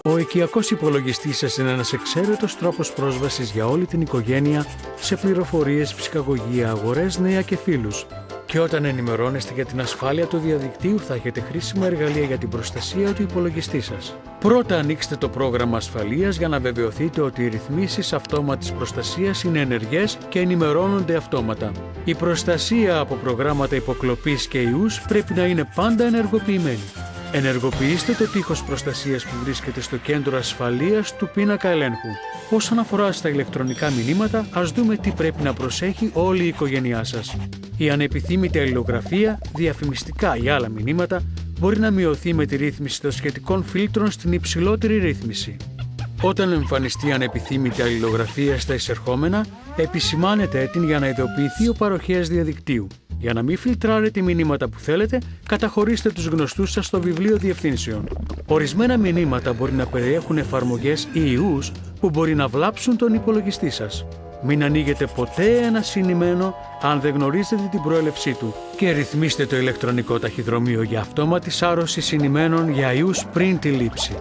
Ο οικιακός υπολογιστής σας είναι ένας εξαίρετος τρόπος πρόσβασης για όλη την οικογένεια σε πληροφορίες, ψυχαγωγία, αγορές, νέα και φίλους. Και όταν ενημερώνεστε για την ασφάλεια του διαδικτύου θα έχετε χρήσιμα εργαλεία για την προστασία του υπολογιστή σας. Πρώτα ανοίξτε το πρόγραμμα ασφαλείας για να βεβαιωθείτε ότι οι ρυθμίσεις αυτόματης προστασίας είναι ενεργές και ενημερώνονται αυτόματα. Η προστασία από προγράμματα υποκλοπής και ιούς πρέπει να είναι πάντα ενεργοποιημένη. Ενεργοποιήστε το τείχος προστασίας που βρίσκεται στο κέντρο ασφαλείας του πίνακα ελέγχου. Όσον αφορά στα ηλεκτρονικά μηνύματα, ας δούμε τι πρέπει να προσέχει όλη η οικογένειά σας. Η ανεπιθύμητη αλληλογραφία, διαφημιστικά ή άλλα μηνύματα μπορεί να μειωθεί με τη ρύθμιση των σχετικών φίλτρων στην υψηλότερη ρύθμιση. Όταν εμφανιστεί ανεπιθύμητη αλληλογραφία στα εισερχόμενα, επισημάνετε την για να ειδοποιηθεί ο παροχέας διαδικτύου. Για να μην φιλτράρετε μηνύματα που θέλετε, καταχωρήστε τους γνωστούς σας στο βιβλίο διευθύνσεων. Ορισμένα μηνύματα μπορεί να περιέχουν εφαρμογές ή ιούς που μπορεί να βλάψουν τον υπολογιστή σας. Μην ανοίγετε ποτέ ένα συνημμένο αν δεν γνωρίζετε την προέλευσή του και ρυθμίστε το ηλεκτρονικό ταχυδρομείο για αυτόματη σάρωση συνημένων για ιούς πριν τη λήψη.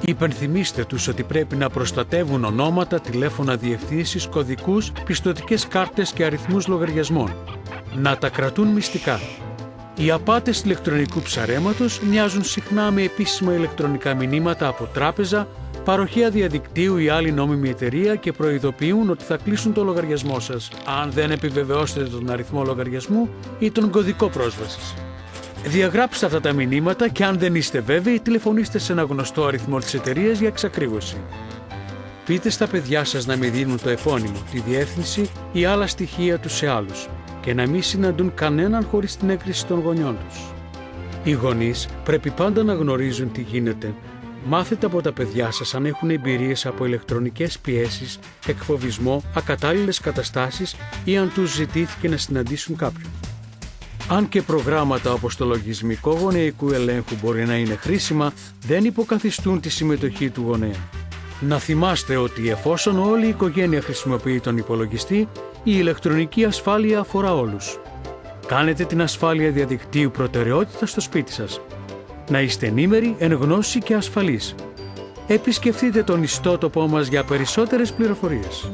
Υπενθυμίστε τους ότι πρέπει να προστατεύουν ονόματα, τηλέφωνα διευθύνσεις, κωδικούς, πιστωτικές κάρτες και αριθμούς λογαριασμών. Να τα κρατούν μυστικά. Οι απάτες ηλεκτρονικού ψαρέματος μοιάζουν συχνά με επίσημα ηλεκτρονικά μηνύματα από τράπεζα, παροχέα διαδικτύου ή άλλη νόμιμη εταιρεία και προειδοποιούν ότι θα κλείσουν το λογαριασμό σας, αν δεν επιβεβαιώσετε τον αριθμό λογαριασμού ή τον κωδικό πρόσβασης. Διαγράψτε αυτά τα μηνύματα και αν δεν είστε βέβαιοι, τηλεφωνήστε σε ένα γνωστό αριθμό της εταιρείας για εξακρίβωση. Πείτε στα παιδιά σας να μην δίνουν το επώνυμο, τη διεύθυνση ή άλλα στοιχεία τους σε άλλους και να μην συναντούν κανέναν χωρίς την έγκριση των γονιών τους. Οι γονείς πρέπει πάντα να γνωρίζουν τι γίνεται. Μάθετε από τα παιδιά σας αν έχουν εμπειρίες από ηλεκτρονικές πιέσεις, εκφοβισμό, ακατάλληλες καταστάσεις ή αν τους ζητήθηκε να συναντήσουν κάποιον. Αν και προγράμματα όπως το λογισμικό γονεϊκού ελέγχου μπορεί να είναι χρήσιμα, δεν υποκαθιστούν τη συμμετοχή του γονέα. Να θυμάστε ότι εφόσον όλη η οικογένεια χρησιμοποιεί τον υπολογιστή, η ηλεκτρονική ασφάλεια αφορά όλους. Κάνετε την ασφάλεια διαδικτύου προτεραιότητα στο σπίτι σας. Να είστε ενήμεροι, εν γνώση και ασφαλείς. Επισκεφτείτε τον ιστότοπό μας για περισσότερες πληροφορίες.